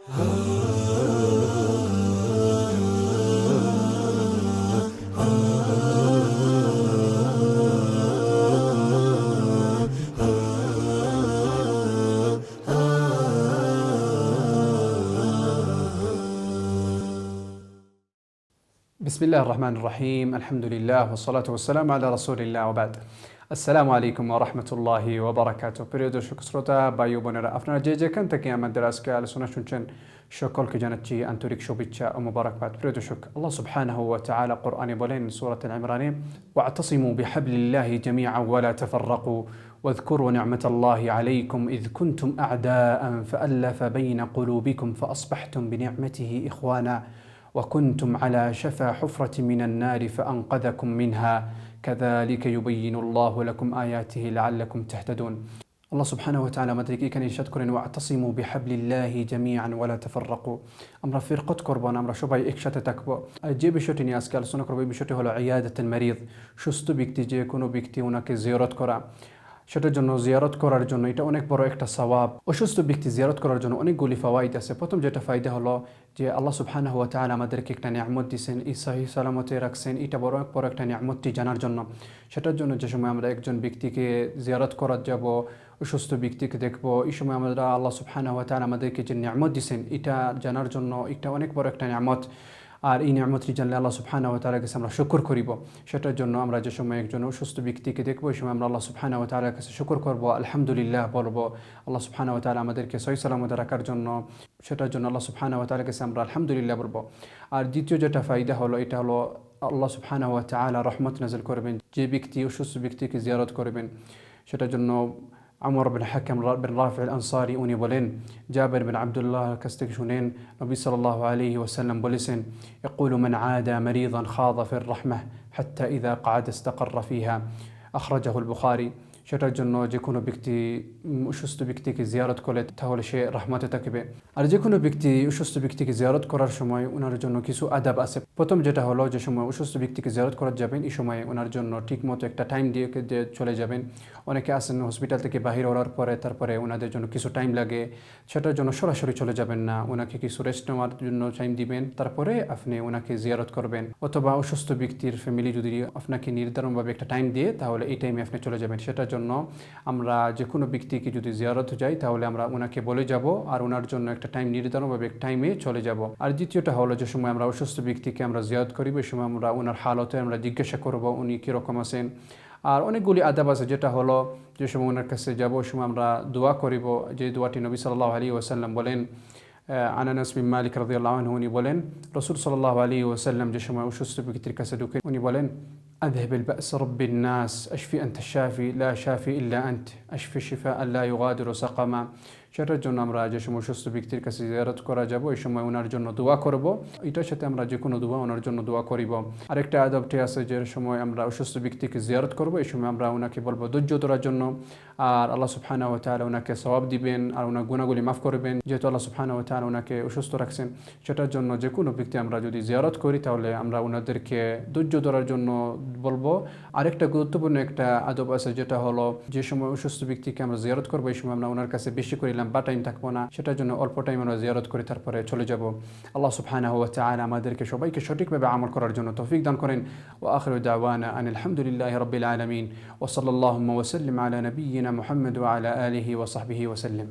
بسم الله الرحمن الرحيم. الحمد لله والصلاة والسلام على رسول الله وبعد। আসসালামু আলাইকুম ওয়া রাহমাতুল্লাহি ওয়া বারাকাতুহু। প্রিয় দর্শক শ্রোতা, ভাই ও বোনেরা, আপনারা যে যেখান থেকে আমাদের আজকে আলোচনা শুনছেন সকলকে জানাচ্ছি আন্তরিক শুভেচ্ছা ও মোবারকবাদ। প্রিয় দর্শক, আল্লাহ সুবহানাহু ওয়া তাআলা কোরআনে বলেন সূরা আল-ইমরানে, ওয়া'তাসিমু বিহাবলিল্লাহি জামিআন ওয়া লা তাফাররাকু واذكروا نعمة الله عليكم إذ كنتم أعداء فألف بين قلوبكم فأصبحتم بنعمته إخوانا وكنتم على شفا حفرة من النار فأنقذكم منها كذلك يبين الله لكم آياته لعلكم تهتدون। আল্লাহ সুবহানাহু ওয়া তাআলা আমাদেরকে এখানে ইরশাদ করেন, ওয়া'তাসিমু বিহাবলিল্লাহি জামিআন ওয়া লা তাফাররাকু। আমরা ফিরকত করব না, আমরা সবাই একসাথে থাকব। যে বিষয়টি নিয়ে আজকে আলোচনা করব, এই বিষয়টি হলো ইয়াদাতুল মারিদ, সুস্থ ব্যক্তি, যে কোনো ব্যক্তি ওনাকে জিয়ারত করা। সেটার জন্য জিয়ারত করার জন্য এটা অনেক বড় একটা সওয়াব। অসুস্থ ব্যক্তি জিয়ারত করার জন্য অনেকগুলি ফাওয়াইদ আছে। প্রথম যেটা ফায়দা হলো যে আল্লাহ সুবহানাহু ওয়া তাআলা আমাদেরকে একটা নিয়ামত দিয়েছেন, সহি সালামতে রাখছেন, এটা বড় একটা নিয়ামতটি জানার জন্য। সেটার জন্য যে সময় আমরা একজন ব্যক্তিকে জিয়ারত করার যাব, অসুস্থ ব্যক্তিকে দেখব, এই সময় আমরা আল্লাহ সুবহানাহু ওয়া তাআলা আমাদেরকে যে নিয়ামত দিয়েছেন এটা জানার জন্য এটা অনেক বড় একটা নিয়ামত। আর এই নিয়ামতটি জানলে আল্লাহ সুবহানাহু ওয়া তাআলার কাছে আমরা শুকর করিব। সেটার জন্য আমরা যে সময় একজন অসুস্থ ব্যক্তিকে দেখব, এই সময় আমরা আল্লাহ সুবহানাহু ওয়া তাআলার কাছে শুকর করব, আলহামদুলিল্লাহ বলবো। আল্লাহ সুবহানাহু ওয়া তাআলা আমাদেরকে সহি সালামতে রাখার জন্য, সেটার জন্য আল্লাহ সুবহানাহু ওয়া তাআলার কাছে আমরা আলহামদুলিল্লাহ বলবো। আর দ্বিতীয় যেটা ফায়দা হলো, এটা হলো আল্লাহ সুবহানাহু ওয়া তাআলা রহমত নাযিল করবেন যে ব্যক্তি অসুস্থ ব্যক্তিকে জিয়ারত করবেন। সেটার জন্য আমর বিন হাকিম বিন রাফি আল-আনসারি উনি বলেন, জাবের বিন আব্দুল্লাহ কাছ থেকে শুনেন, নবী সাল্লাল্লাহু আলাইহি ওয়াসাল্লাম বলেছেন, ইয়াকুলু মান আদা মারিদান খাদা ফির রাহমাহ হাত্তা ইযা ক্বাদা ইসতাকাররা ফিহা, আখরাজাহু আল-বুখারী। সেটার জন্য যে কোনো ব্যক্তি অসুস্থ ব্যক্তিকে জিয়ারত করলে তাহলে সে রহমতে থাকবে। আর যে কোনো ব্যক্তি অসুস্থ ব্যক্তিকে জিয়ারত করার সময় ওনার জন্য কিছু আদাব আছে। প্রথম যেটা হলো, যে সময় অসুস্থ ব্যক্তিকে জিয়ারত করা যাবেন এই সময় ওনার জন্য ঠিকমতো একটা টাইম দিয়ে চলে যাবেন। অনেকে আসেন হসপিটাল থেকে বাহির হওয়ার পরে, তারপরে ওনাদের জন্য কিছু টাইম লাগে, সেটার জন্য সরাসরি চলে যাবেন না, ওনাকে কিছু রেস্ট নেওয়ার জন্য টাইম দিবেন, তারপরে আপনি ওনাকে জিয়ারত করবেন। অথবা অসুস্থ ব্যক্তির ফ্যামিলি যদি আপনাকে নির্ধারণভাবে একটা টাইম দিয়ে, তাহলে এই টাইমে আপনি চলে যাবেন। সেটার জন্য আমরা যে কোনো ব্যক্তিকে যদি জিয়ারত যাই তাহলে আমরা ওনাকে বলে যাব, আর ওনার জন্য একটা টাইম নির্ধারণভাবে এক টাইমে চলে যাব। আর দ্বিতীয়টা হলো, যে সময় আমরা অসুস্থ ব্যক্তিকে আমরা জিয়ারত করি, ওই সময় আমরা ওনার হালতে আমরা জিজ্ঞাসা করব উনি কীরকম আছেন। আর অনেকগুলি আদাব আছে, যেটা হলো যে সময় ওনার কাছে যাব ওই সময় আমরা দোয়া করিব, যে দোয়াটি নবী সাল্লাল্লাহু আলাইহি ওয়াসাল্লাম বলেন। আনাস বিন মালিক রাদিয়াল্লাহু আনহু উনি বলেন, রাসূল সাল্লাল্লাহু আলাইহি ওয়াসাল্লাম যে সময় অসুস্থ ব্যক্তির কাছে ঢুকে উনি বলেন, আযহিবিল বা'স রাব্বিন নাস আশফি আনতা শাফি লা শাফি ইল্লা আন্ত আশফি শিফাআন লা ইউগাদিরু সাকামা। সেটার জন্য আমরা যে সময় অসুস্থ ব্যক্তির কাছে জিয়ারত করা যাব এই সময় ওনার জন্য দোয়া করব। এটার সাথে আমরা যে কোনো দোয়া ওনার জন্য দোয়া করিব। আরেকটা আদবটি আছে, যে সময় আমরা অসুস্থ ব্যক্তিকে জিয়ারত করব এই সময় আমরা ওনাকে বলবো ধৈর্য ধরার জন্য, আর আল্লাহ সুবহানাহু ওয়া তাআলা ওনাকে সওয়াব দিবেন আর ওনার গুনাহগুলি মাফ করবেন, যেহেতু আল্লাহ সুবহানাহু ওয়া তাআলা ওনাকে অসুস্থ রাখছেন। সেটার জন্য যে কোনো ব্যক্তি আমরা যদি জিয়ারত করি তাহলে আমরা ওনাদেরকে ধৈর্য ধরার জন্য বলবো। আরেকটা গুরুত্বপূর্ণ একটা আদব আছে, যেটা হলো যে সময় অসুস্থ ব্যক্তিকে আমরা জিয়ারত করবো এই সময় আমরা ওনার কাছে বেশি করে লম্বা টাইম থাকবো না, সেটার জন্য অল্প টাইম আমরা জিয়ারত করে তারপরে চলে যাব। আল্লাহ সুবহানাহু ওয়া তাআলা আমাদেরকে সবাইকে সঠিকভাবে আমল করার জন্য তৌফিক দান করেন। ওয়া আখিরু দাওয়ানা আনিল হামদুলিল্লাহি রাব্বিল আলামিন ওয়া সাল্লাল্লাহু ওয়া সাল্লিম আলা নাবিয়্যিনা মুহাম্মদ ওয়া আলা আলিহি ওয়া সাহবিহি ওয়া সাল্লাম।